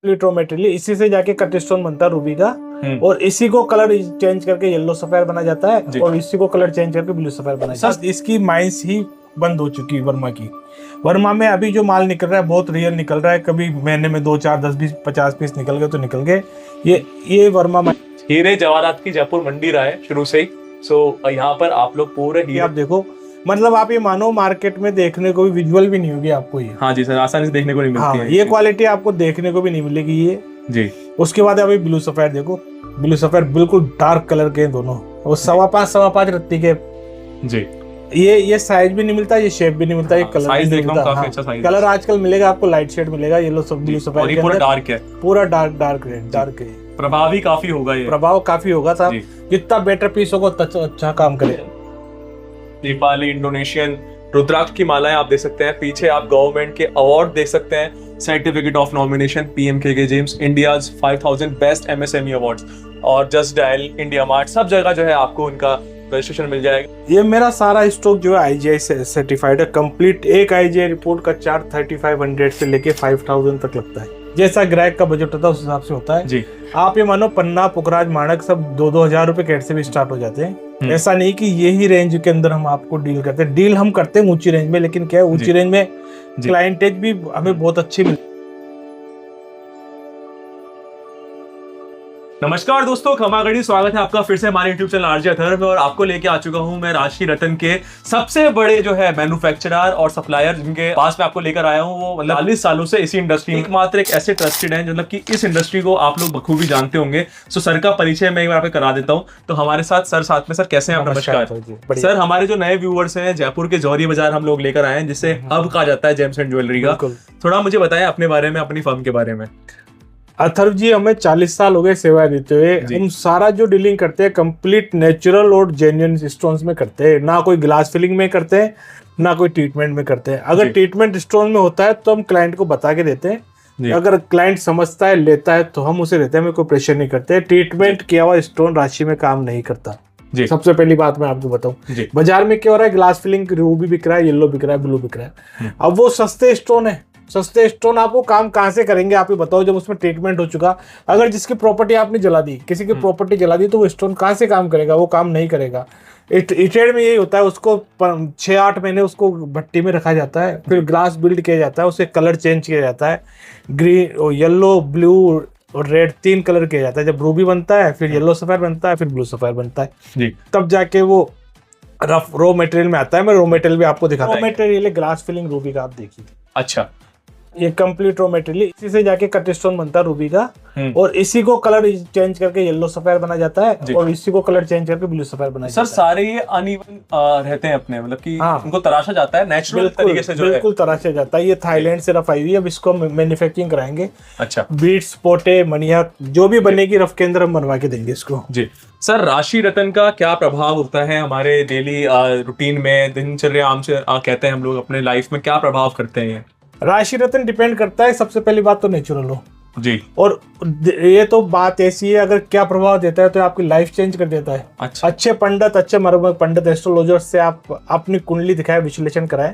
लिट्रो material, इसी से जाके कट स्टोन बनता है रूबी का। और इसी को कलर चेंज करके येलो सफेयर बना जाता है और इसी को कलर चेंज करके ब्लू सफेयर बना जाता है। इसकी माइंस ही बंद हो चुकी है वर्मा की। वर्मा में अभी जो माल निकल रहा है बहुत रियल निकल रहा है। कभी महीने में 2, 4, 10, 20, 50 पीस निकल गए तो निकल गए। ये वर्मा हीरे जवाहरात की जयपुर मंडी रहा है शुरू से ही। सो यहाँ पर आप लोग पूरे हीरे आप देखो, मतलब आप ये मानो मार्केट में देखने को भी विजुअल भी नहीं होगी आपको ये। हाँ जी सर, आसानी से देखने को नहीं मिलती है ये क्वालिटी आपको देखने को भी नहीं मिलेगी ये जी। उसके बाद अभी ब्लू सफेयर देखो, ब्लू सफेयर बिल्कुल डार्क कलर के दोनों, और 5.25 रत्ती के जी। ये साइज भी नहीं मिलता, ये शेप भी नहीं मिलता, ये कलर साइज भी नहीं देख रहा मिलता। हूं, काफी अच्छा साइज कलर आजकल मिलेगा आपको, लाइट शेड मिलेगा, येलो सब ब्लू सफेयर और ये पूरा डार्क है, पूरा डार्क है। प्रभाव भी काफी होगा, ये प्रभाव काफी होगा साहब। जितना बेटर पीस होगा उतना अच्छा काम करेगा। नेपाली, इंडोनेशियन रुद्राक्ष की मालाएं आप देख सकते हैं। पीछे आप गवर्नमेंट के अवार्ड देख सकते हैं, certificate of nomination, PMKK James, India's 5000 best MSME awards, और जस्ट डायल, इंडिया मार्ट, सब जगह जो है आपको उनका रजिस्ट्रेशन मिल जाएगा। ये मेरा सारा स्टॉक जो है IGI से सर्टिफाइड है कंप्लीट। एक IGI रिपोर्ट का चार्ज 3500 से लेके 5000 तक लगता है। जैसा ग्राहक का बजट होता है उस हिसाब से होता है जी। आप ये मानो पन्ना, पुखराज, माणक सब 2-2 हजार रुपए कैट से भी स्टार्ट हो जाते हैं। ऐसा नहीं कि यही रेंज के अंदर हम आपको डील करते हैं। डील हम करते हैं ऊंची रेंज में, लेकिन क्या है ऊंची रेंज में क्लाइंटेज भी हमें बहुत अच्छी मिलती है। नमस्कार दोस्तों, खमागढ़ी, स्वागत है आपका फिर से हमारे यूट्यूब चैनल आरजे अथर्व में। और आपको लेके आ चुका हूं मैं राशि रतन के सबसे बड़े जो है मैन्युफैक्चरर और सप्लायर, जिनके पास में आपको लेकर आया हूं। वो 40 सालों से इसी इंडस्ट्री में एकमात्र एक ऐसे ट्रस्टेड है, मतलब कि इस इंडस्ट्री को आप लोग बखूबी जानते होंगे। सो सर का परिचय मैं एक बार आपको करा देता हूँ। तो हमारे साथ में सर कैसे हैं आप? नमस्कार सर। हमारे जो नए व्यूअर्स हैं, जयपुर के जौहरी बाजार हम लोग लेकर आए हैं, जिसे हब कहा जाता है जेम्स एंड ज्वेलरी का। थोड़ा मुझे बताएं अपने बारे में, अपनी फर्म के बारे में। अथर्व जी, हमें 40 साल हो गए सेवाएं देते हुए। हम सारा जो डीलिंग करते हैं कंप्लीट नेचुरल और जेन्युइन स्टोन्स में करते हैं। ना कोई ग्लास फिलिंग में करते हैं, ना कोई ट्रीटमेंट में करते हैं। अगर ट्रीटमेंट स्टोन में होता है तो हम क्लाइंट को बता के देते हैं। अगर क्लाइंट समझता है, लेता है, तो हम उसे देते हैं, हमें कोई प्रेशर नहीं करते। ट्रीटमेंट किया हुआ स्टोन राशि में काम नहीं करता। सबसे पहली बात मैं आपको बताऊं, बाजार में क्या हो रहा है, ग्लास फिलिंग रूबी बिक रहा है, येलो बिक रहा है, ब्लू बिक रहा है। अब वो सस्ते स्टोन है। सस्ते स्टोन आपको काम कहाँ से करेंगे आप ही बताओ, जब उसमें ट्रीटमेंट हो चुका। अगर जिसकी प्रॉपर्टी आपने जला दी, किसी की प्रॉपर्टी जला दी, तो वो स्टोन कहाँ से काम करेगा? वो काम नहीं करेगा। ट्रेड में यही होता है, उसको 6-8 महीने उसको भट्टी में रखा जाता है, फिर ग्लास बिल्ड किया जाता है, उसे कलर चेंज किया जाता है। ग्रीन, येलो, ब्लू और रेड 3 कलर किया जाता है। जब रूबी बनता है, फिर येलो सफेयर बनता है, फिर ब्लू सफेयर बनता है, तब जाके वो रफ रॉ मटेरियल में आता है। मैं रॉ मटेरियल भी आपको दिखाता हूँ। रॉ मटेरियल है ग्लास फिलिंग रूबी का, आप देखिए। अच्छा, ये कंप्लीट रॉ मटेरियल, इसी से जाके कट स्टोन बनता है रूबी का। और इसी को कलर चेंज करके येलो सफेयर बना जाता है और इसी को कलर चेंज करके ब्लू सफेयर बना जाता है। सर सारे ये अनइवन रहते हैं अपने, मतलब कि उनको तराशा जाता है नेचुरल तरीके से, जो है बिल्कुल तराशा जाता है। ये थाईलैंड से रफ आई हुई है। अब इसको मैन्युफैक्चरिंग कराएंगे। अच्छा, बीट्स, पोटे, मनिया जो भी बनेगी रफ के अंदर हम बनवा के देंगे इसको। जी सर, राशि रतन का क्या प्रभाव होता है हमारे डेली रूटीन में, दिनचर्या आम से कहते हैं हम लोग अपने लाइफ में, क्या प्रभाव करते हैं? राशि रतन डिपेंड करता है, सबसे पहली बात तो नेचुरल हो जी। और ये तो बात ऐसी है, अगर क्या प्रभाव देता है तो आपकी लाइफ चेंज कर देता है। अच्छा। अच्छे पंडित, अच्छे मरमक पंडित, एस्ट्रोलॉजर से आप अपनी कुंडली दिखाए, विश्लेषण कराए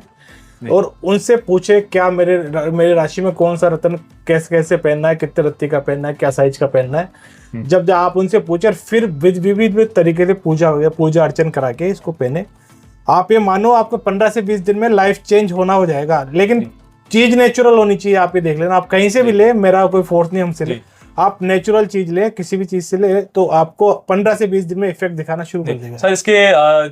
और उनसे पूछे क्या मेरे राशि में कौन सा रत्न कैसे पहनना है, कितने रत्ती का पहनना है, क्या साइज का पहनना है। जब आप उनसे पूछे, फिर विविध तरीके से पूजा अर्चन करा के इसको पहने। आप ये मानो आपको 15 से 20 दिन में लाइफ चेंज होना हो जाएगा। लेकिन चीज नेचुरल होनी चाहिए। आप ये देख लेना, आप कहीं से भी ले, मेरा कोई फोर्स नहीं हमसे ले, आप नेचुरल चीज ले, किसी भी चीज से ले, तो आपको 15 से 20 दिन में इफेक्ट दिखाना शुरू कर देगा। सर इसके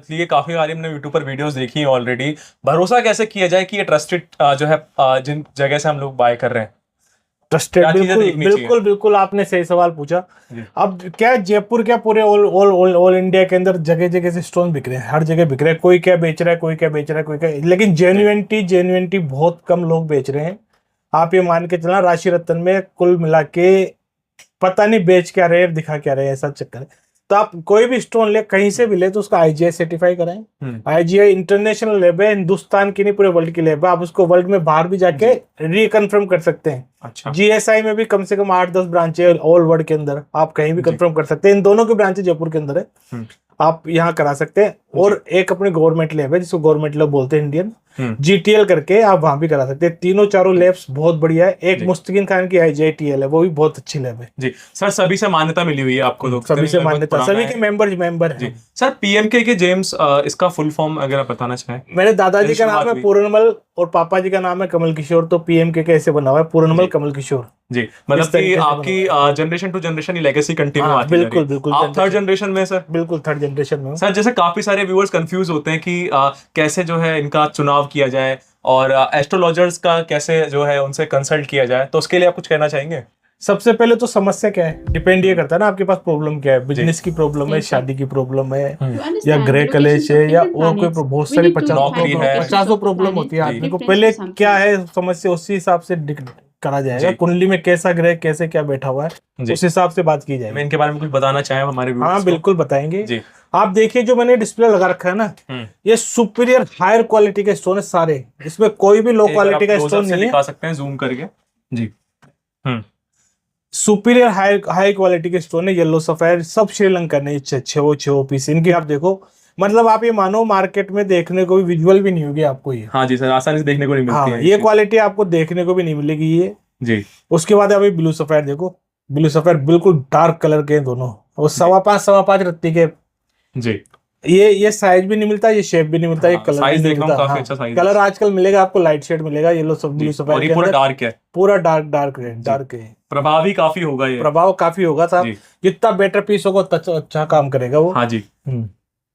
लिए काफी सारी हमने यूट्यूब पर वीडियोस देखी हैं ऑलरेडी। भरोसा कैसे किया जाए कि ये ट्रस्टेड जो है जिन जगह से हम लोग बाय कर रहे हैं? ट्रस्टेड, बिल्कुल आपने सही सवाल पूछा। अब क्या जयपुर, क्या पूरे ऑल इंडिया के अंदर जगह जगह से स्टोन बिक रहे हैं, हर जगह बिक रहे हैं। कोई क्या बेच रहा है, कोई क्या बेच रहा है, कोई क्या, लेकिन जेन्युइनिटी बहुत कम लोग बेच रहे हैं। आप ये मान के चलना, राशि रत्न में कुल मिला के पता नहीं बेच क्या रहे, दिखा क्या रहे, ऐसा चक्कर है। तो आप कोई भी स्टोन ले, कहीं से भी ले, तो उसका IGI सर्टिफाई कराएं। IGI इंटरनेशनल लैब है, हिंदुस्तान की नहीं पूरे वर्ल्ड की लैब है। आप उसको वर्ल्ड में बाहर भी जाके रिकन्फर्म कर सकते हैं। अच्छा। GSI में भी कम से कम 8-10 ब्रांच है ऑल वर्ल्ड के अंदर, आप कहीं भी कंफर्म कर सकते हैं। इन दोनों की ब्रांच जयपुर के अंदर है, आप यहाँ करा सकते हैं। और एक अपने गवर्नमेंट लैब है जिसको गवर्नमेंट लैब बोलते हैं इंडियन, हम्म। GTL करके, आप वहां भी करा सकते हैं। तीनों चारों लैब्स बहुत बढ़िया है। एक मुस्तकीन खान की IJTL है, वो भी बहुत अच्छी लैब है जी सर, सभी से मान्यता मिली हुई है आपको तो? सभी से लगभग मान्यता, पुराना सभी है। के मेंबर जी हैं। सर, PMK के जेम्स, इसका फुल फॉर्म अगर आप बताना चाहें। मेरे दादाजी का शुरुआत नाम है हुई। पूर्णमल और पापा जी का नाम है कमल किशोर, तो PMK कैसे बना हुआ है, पूर्णमल जी। कमल किशोर। जी, मतलब इस तरीके कि से आपकी generation to generation legacy continue हाँ, आती जा रही बिल्कुल है। बिल्कुल आप थर्ड जनरेशन में सर? बिल्कुल थर्ड जनरेशन में हूँ। सर जैसे काफी सारे व्यूअर्स कंफ्यूज होते हैं कि कैसे जो है इनका चुनाव किया जाए और एस्ट्रोलॉजर्स का कैसे जो है उनसे कंसल्ट किया जाए, तो उसके लिए आप कुछ कहना चाहेंगे? सबसे पहले तो समस्या क्या है, डिपेंड ये करता है ना आपके पास प्रॉब्लम क्या है। बिजनेस की प्रॉब्लम है, शादी की प्रॉब्लम है, या ग्रह कलेश है, या और कोई बहुत सारी नौकरी है। 50 प्रॉब्लम होती है आदमी को। पहले क्या है समस्या, उसी हिसाब से करा जाएगा। जी। कुंडली में कैसा ग्रह कैसे क्या बैठा हुआ है, जी। उस हिसाब से बात की मैं जाएगी। इनके बारे में कुछ बताना चाहें हमारे viewers हाँ को? बिल्कुल बताएंगे। जी। आप देखिए जो मैंने डिस्प्ले लगा रखा है ना, ये सुपीरियर हायर क्वालिटी के स्टोन है सारे, इसमें कोई भी लो एक बार क्वालिटी आप का close-up स्टोन से नहीं है। दिखा सकते हैं जूम करके। जी। सुपीरियर हाई क्वालिटी के स्टोन है, येलो सफायर, सब श्रीलंका ने छह पीस इनकी। आप देखो, मतलब आप ये मानो मार्केट में देखने को भी विजुअल भी नहीं होगी आपको ये। हाँ जी सर, आसानी से देखने को नहीं मिलती हाँ, है ये क्वालिटी आपको देखने को भी नहीं मिलेगी ये। जी। उसके बाद अभी ब्लू सफायर देखो, ब्लू सफायर बिल्कुल डार्क कलर के हैं दोनों, और 5.5 रत्ती के। जी। ये साइज भी नहीं मिलता, ये शेप भी नहीं मिलता, ये हाँ, कलर साइज भी नहीं देख रहा हूँ, मिलता। काफी हाँ, अच्छा साइज है। कलर आजकल मिलेगा आपको, लाइट शेड मिलेगा येलो सब ब्लू और सफायर ये के पूरा अंदर। डार्क है। पूरा डार्क है। प्रभावी काफी होगा ये। प्रभाव काफी होगा साहब, जी। जितना बेटर पीस होगा उतना अच्छा काम करेगा वो। हाँ जी।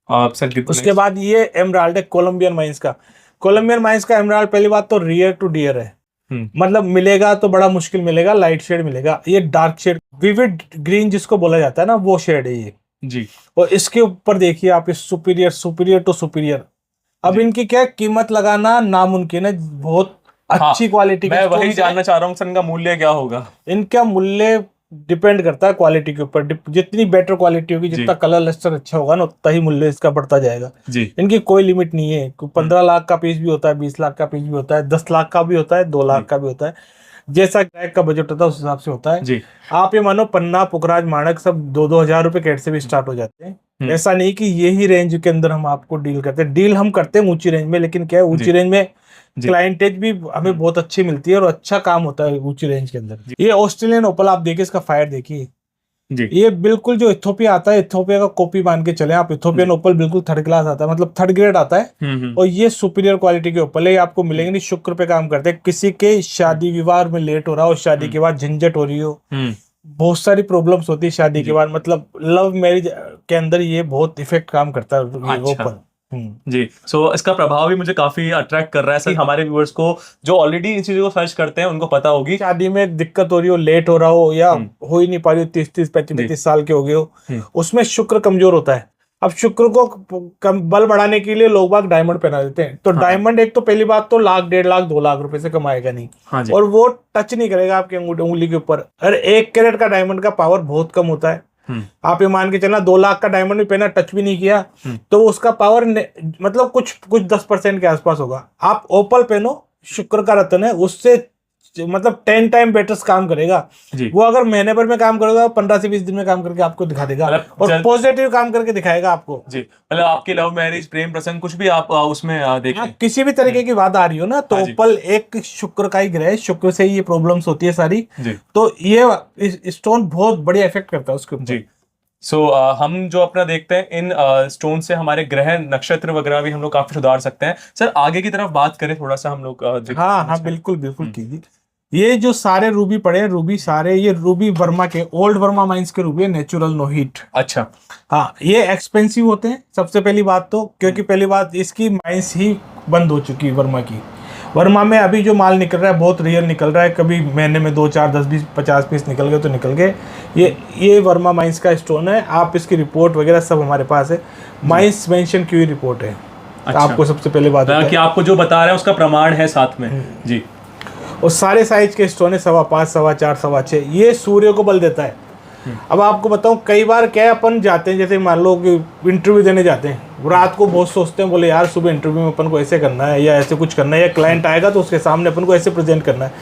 आप सर उसके बाद ये एमराल्ड है कोलंबियन माइंस का। कोलंबियन माइंस का एमराल्ड, पहली बात तो रियर टू डियर है, मतलब मिलेगा तो बड़ा मुश्किल मिलेगा, लाइट शेड मिलेगा। ये डार्क शेड विविड ग्रीन जिसको बोला जाता है ना, वो शेड है ये जी। और इसके ऊपर देखिए आप, सुपीरियर टू सुपीरियर। अब इनकी क्या कीमत लगाना नामुमकिन है, बहुत अच्छी क्वालिटी मैं वही जानना चाह रहा हूँ सर, इनका मूल्य क्या होगा? इनका मूल्य डिपेंड करता है क्वालिटी के ऊपर। जितनी बेटर क्वालिटी होगी, जितना कलर लस्टर अच्छा होगा ना, उतना ही मूल्य इसका बढ़ता जाएगा जी। इनकी कोई लिमिट नहीं है। 15 लाख का पीस भी होता है, 20 लाख का पीस भी होता है, 10 लाख का भी होता है, 2 लाख का भी होता है, जैसा ग्राहक का बजट होता है उस हिसाब से होता है जी। आप ये मानो पन्ना, पुखराज, माणक सब 2-2 हजार रुपए कैट से भी स्टार्ट हो जाते हैं। ऐसा नहीं कि यही रेंज के अंदर हम आपको डील करते हैं। डील हम करते हैं ऊंची रेंज में, लेकिन क्या है ऊंची रेंज में क्लाइंटेज भी हमें बहुत अच्छी मिलती है और अच्छा काम होता है ऊंची रेंज के अंदर। ये ऑस्ट्रेलियन ओपल आप देखिए, इसका फायर देखिए जी। ये बिल्कुल जो इथोपिया आता है, इथोपिया का कॉपी मान के चले आप। इथोपियन ओपल बिल्कुल थर्ड क्लास आता है, मतलब थर्ड ग्रेड आता है। और ये सुपीरियर क्वालिटी के ओपल है, आपको मिलेंगे नहीं। शुक्र पे काम करते हैं। किसी के शादी विवाह में लेट हो रहा हो, शादी के बाद झंझट हो रही हो, बहुत सारी प्रॉब्लम्स होती है शादी के बाद, मतलब लव मैरिज के अंदर ये बहुत इफेक्ट काम करता है ओपल जी। सो इसका प्रभाव भी मुझे काफी अट्रैक्ट कर रहा है सर। हमारे व्यूअर्स को जो ऑलरेडी इन चीजों को सर्च करते हैं उनको पता होगी, शादी में दिक्कत हो रही हो, लेट हो रहा हो, या हो ही नहीं पा रही हो, 30-35 साल के हो गए हो, उसमें शुक्र कमजोर होता है। अब शुक्र को बल बढ़ाने के लिए लोग बाग डायमंड पहना देते हैं। तो डायमंड एक तो पहली बात तो 1 लाख 1.5 लाख 2 लाख रुपए से कमाएगा नहीं, और वो टच नहीं करेगा आपके उंगली के ऊपर। अरे 1 कैरेट का डायमंड का पावर बहुत कम होता है। आप ये मान के चलना 2 लाख का डायमंड भी पहना, टच भी नहीं किया, तो उसका पावर मतलब कुछ 10% के आसपास होगा। आप ओपल पहनो, शुक्र का रत्न है, उससे मतलब 10 टाइम बेटर काम करेगा वो। अगर महीने भर में काम करेगा, 15 से 20 दिन में काम करके आपको दिखा देगा, और पॉजिटिव काम करके दिखाएगा आपको जी। मतलब आपकी लव मैरिज, प्रेम प्रसंग, कुछ भी आप उसमें देखें, किसी भी तरीके की बात आ रही हो ना, तो ओपल एक शुक्र का ही ग्रह, शुक्र से ही ये प्रॉब्लम्स होती है सारी, तो ये स्टोन बहुत बढ़िया इफेक्ट करता है उसके ऊपर। सो हम जो अपना देखते हैं इन स्टोन से हमारे ग्रह नक्षत्र वगैरह भी हम लोग काफी सुधार सकते हैं। सर आगे की तरफ बात करें थोड़ा सा हम लोग हाँ बिल्कुल कीजिए। ये जो सारे रूबी पड़े हैं, रूबी सारे, ये रूबी वर्मा के, ओल्ड वर्मा माइंस के रूबी है, नेचुरल नो हीट। अच्छा हाँ, ये एक्सपेंसिव होते हैं सबसे पहली बात तो, क्योंकि पहली बात इसकी माइंस ही बंद हो चुकी है वर्मा की। वर्मा में अभी जो माल निकल रहा है बहुत रियल निकल रहा है, कभी महीने में 2, 4, 10, 20, 50 पीस निकल गए तो निकल गए। ये वर्मा माइंस का स्टोन है। आप इसकी रिपोर्ट वगैरह सब हमारे पास है, माइंस मेंशन की हुई रिपोर्ट है। अच्छा। आपको सबसे पहले बात कि आपको जो बता रहे हैं उसका प्रमाण है साथ में जी। और सारे साइज के स्टोन है, 5.25, 4.25, 6.25। ये सूर्य को बल देता है। अब आपको बताऊं, कई बार क्या अपन जाते हैं, जैसे मान लो कि इंटरव्यू देने जाते हैं, रात को बहुत सोचते हैं, बोले यार सुबह इंटरव्यू में अपन को ऐसे करना है या ऐसे कुछ करना है, या क्लाइंट आएगा तो उसके सामने अपन को ऐसे प्रेजेंट करना है।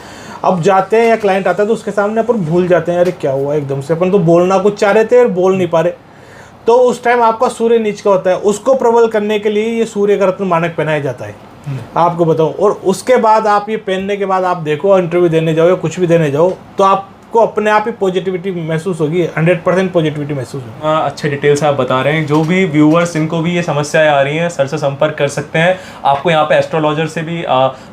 अब जाते हैं या क्लाइंट आता है तो उसके सामने अपन भूल जाते हैं, अरे क्या हुआ एकदम से, अपन तो बोलना कुछ चाह रहे थे और बोल नहीं पा रहे। तो उस टाइम आपका सूर्य नीच का होता है, उसको प्रबल करने के लिए ये सूर्य का रत्न मानक पहनाया जाता है। आपको बताऊं, और उसके बाद आप ये पहनने के बाद आप देखो, इंटरव्यू देने जाओ या कुछ भी देने जाओ, तो आपको अपने आप ही पॉजिटिविटी महसूस होगी, 100% पॉजिटिविटी महसूस होगी। अच्छे डिटेल्स आप बता रहे हैं। जो भी व्यूअर्स इनको भी ये समस्याएं आ रही हैं, सर से संपर्क कर सकते हैं। आपको यहाँ पे एस्ट्रोलॉजर से भी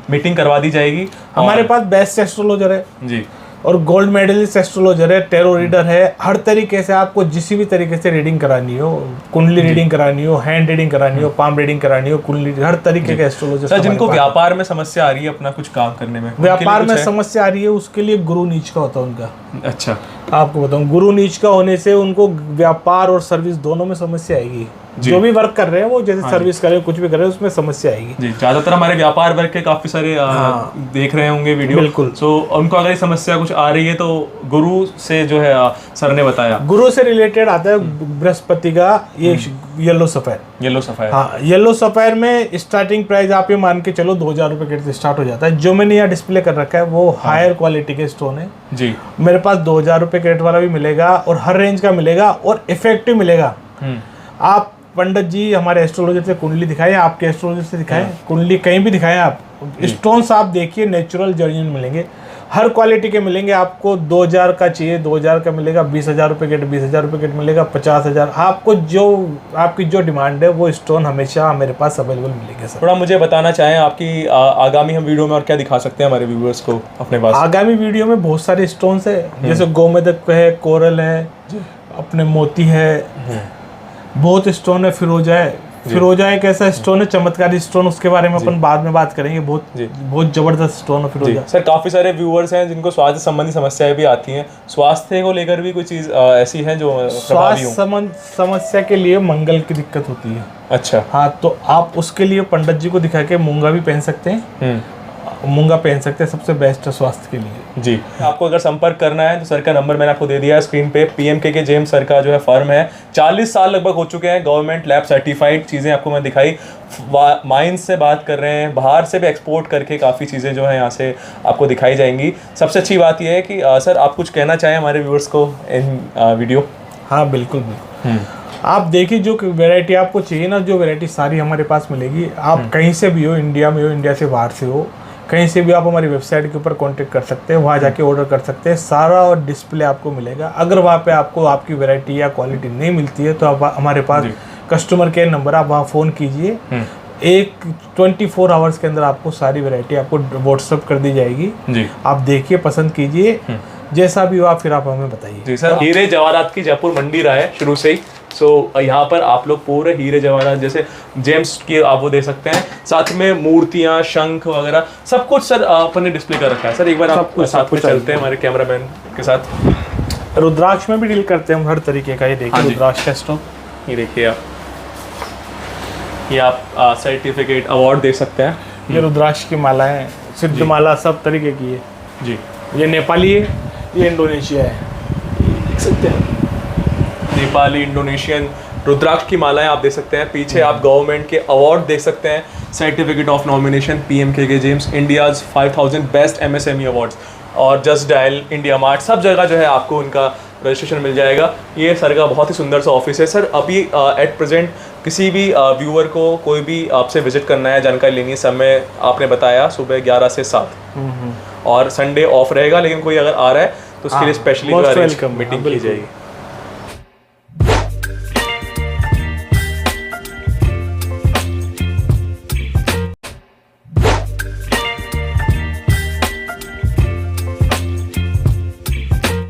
मीटिंग करवा दी जाएगी। हमारे पास बेस्ट एस्ट्रोलॉजर है जी, और गोल्ड मेडलिस्ट एस्ट्रोलॉजर है, टेरो रीडर है। हर तरीके से आपको जिस भी तरीके से रीडिंग करानी हो, कुंडली रीडिंग करानी हो, हैंड रीडिंग करानी हो, पाम रीडिंग करानी हो, कुंडली, हर तरीके के एस्ट्रोलॉजर। सर जिनको व्यापार में समस्या आ रही है अपना कुछ काम करने में, व्यापार में समस्या आ रही है, उसके लिए गुरु नीच का होता है उनका। अच्छा, आपको बताऊं, गुरु नीच का होने से उनको व्यापार और सर्विस दोनों में समस्या आएगी। जो भी वर्क कर रहे हैं वो, जैसे सर्विस कर रहे हैं, कुछ भी कर रहे हैं, उसमें समस्या आएगी। जी, ज्यादातर हमारे व्यापार वर्ग के काफी सारे देख रहे होंगे वीडियो। बिल्कुल। सो उनको अगर ये समस्या कुछ आ रही है तो गुरु से जो है सर ने बताया, गुरु से रिलेटेड आता है बृहस्पति का ये येलो सफेद। येलो सफायर, हाँ, येलो सफायर में स्टार्टिंग प्राइस आप ये मान के चलो 2000 रुपए के से स्टार्ट हो जाता है। जो मैंने यहाँ डिस्प्ले कर रखा है वो हायर क्वालिटी के स्टोन है जी। मेरे पास 2000 रुपए के रेट वाला भी मिलेगा और हर रेंज का मिलेगा और इफेक्टिव मिलेगा। आप पंडित जी हमारे एस्ट्रोलॉजर से कुंडली दिखाएं, आपके एस्ट्रोलॉजर से दिखाएं, कुंडली कहीं भी दिखाएं, आप स्टोन्स आप देखिए, नेचुरल जेन्युइन मिलेंगे, हर क्वालिटी के मिलेंगे। आपको 2000 का चाहिए 2000 का मिलेगा, 20,000 रुपये गेट 20,000 रुपये गेट मिलेगा, 50,000। आपको जो आपकी जो डिमांड है वो स्टोन हमेशा मेरे पास अवेलेबल मिलेंगे सर। थोड़ा मुझे बताना चाहें आपकी आगामी हम वीडियो में और क्या दिखा सकते हैं हमारे व्यूअर्स को अपने पास? आगामी वीडियो में बहुत सारे स्टोन्स है, जैसे गोमेदक है, कोरल है, अपने मोती है, बहुत स्टोन है। फिरोजा एक ऐसा स्टोन है, चमत्कारी स्टोन, उसके बारे में अपन बाद में बात करेंगे। बहुत जबरदस्त स्टोन है फिरोजा। सर काफी सारे व्यूअर्स हैं जिनको स्वास्थ्य संबंधी समस्याएं भी आती हैं, स्वास्थ्य को लेकर भी कोई चीज ऐसी है जो स्वास्थ्य समस्या के लिए मंगल की दिक्कत होती है। अच्छा, हाँ, तो आप उसके लिए पंडित जी को दिखा के मूंगा भी पहन सकते हैं, मूंगा पहन सकते हैं, सबसे बेस्ट है स्वास्थ्य के लिए। जी, आपको अगर संपर्क करना है तो सर का नंबर मैंने आपको दे दिया है स्क्रीन पे। PMKK जेम्स सर का जो है फर्म है, 40 साल लगभग हो चुके हैं, गवर्नमेंट लैब सर्टिफाइड चीज़ें आपको मैं दिखाई। माइंस से बात कर रहे हैं, बाहर से भी एक्सपोर्ट करके काफ़ी चीज़ें जो है यहाँ से आपको दिखाई जाएंगी। सबसे अच्छी बात यह है कि सर आप कुछ कहना चाहें हमारे व्यूअर्स को इन वीडियो? हाँ बिल्कुल बिल्कुल। आप देखिए जो वैरायटी आपको चाहिए ना, जो वैरायटी सारी हमारे पास मिलेगी। आप कहीं से भी हो, इंडिया में हो, इंडिया से बाहर से हो, कहीं से भी आप हमारी वेबसाइट के ऊपर कांटेक्ट कर सकते हैं, वहाँ जाके ऑर्डर कर सकते हैं। सारा और डिस्प्ले आपको मिलेगा। अगर वहाँ पे आपको आपकी वैरायटी या क्वालिटी नहीं मिलती है तो आप हमारे पास कस्टमर केयर नंबर, आप वहाँ फ़ोन कीजिए। एक 24 आवर्स के अंदर आपको सारी वैरायटी आपको व्हाट्सअप कर दी जाएगी जी। आप देखिए, पसंद कीजिए, जैसा भी हो आप फिर आप हमें बताइए। जी सर, हीरे जवाहरात की जयपुर मंडी रहा है शुरू से ही। यहाँ पर आप लोग पूरे हीरे जवाहरात जैसे जेम्स की आप वो दे सकते हैं, साथ में मूर्तियाँ, शंख वगैरह सब कुछ सर आपने डिस्प्ले कर रखा है। सर एक बार आप साथ में चलते हैं हमारे कैमरामैन के साथ। रुद्राक्ष में भी डील करते हैं हम हर तरीके का। ये देखिए रुद्राक्ष का स्टॉक, ये देखिए आप, ये आप सर्टिफिकेट अवार्ड दे सकते हैं। ये रुद्राक्ष की माला है, सिद्ध माला, सब तरीके की है जी। ये नेपाली है, ये इंडोनेशिया है, देख सकते हैं। नेपाली, इंडोनेशियन रुद्राक्ष की मालाएं आप दे सकते हैं। पीछे आप गवर्नमेंट के अवार्ड देख सकते हैं, certificate of nomination, PMKK James, India's 5000 best MSME awards, और जस्ट डायल, इंडिया मार्ट, सब जगह जो है आपको उनका रजिस्ट्रेशन मिल जाएगा। ये सर का बहुत ही सुंदर सा ऑफिस है। सर अभी एट प्रेजेंट किसी भी व्यूअर को कोई भी आपसे विजिट करना है, जानकारी लेनी है, समय आपने बताया सुबह 11 से 7 और संडे ऑफ रहेगा, लेकिन कोई अगर आ रहा है तो उसके लिए स्पेशली मीटिंग की जाएगी।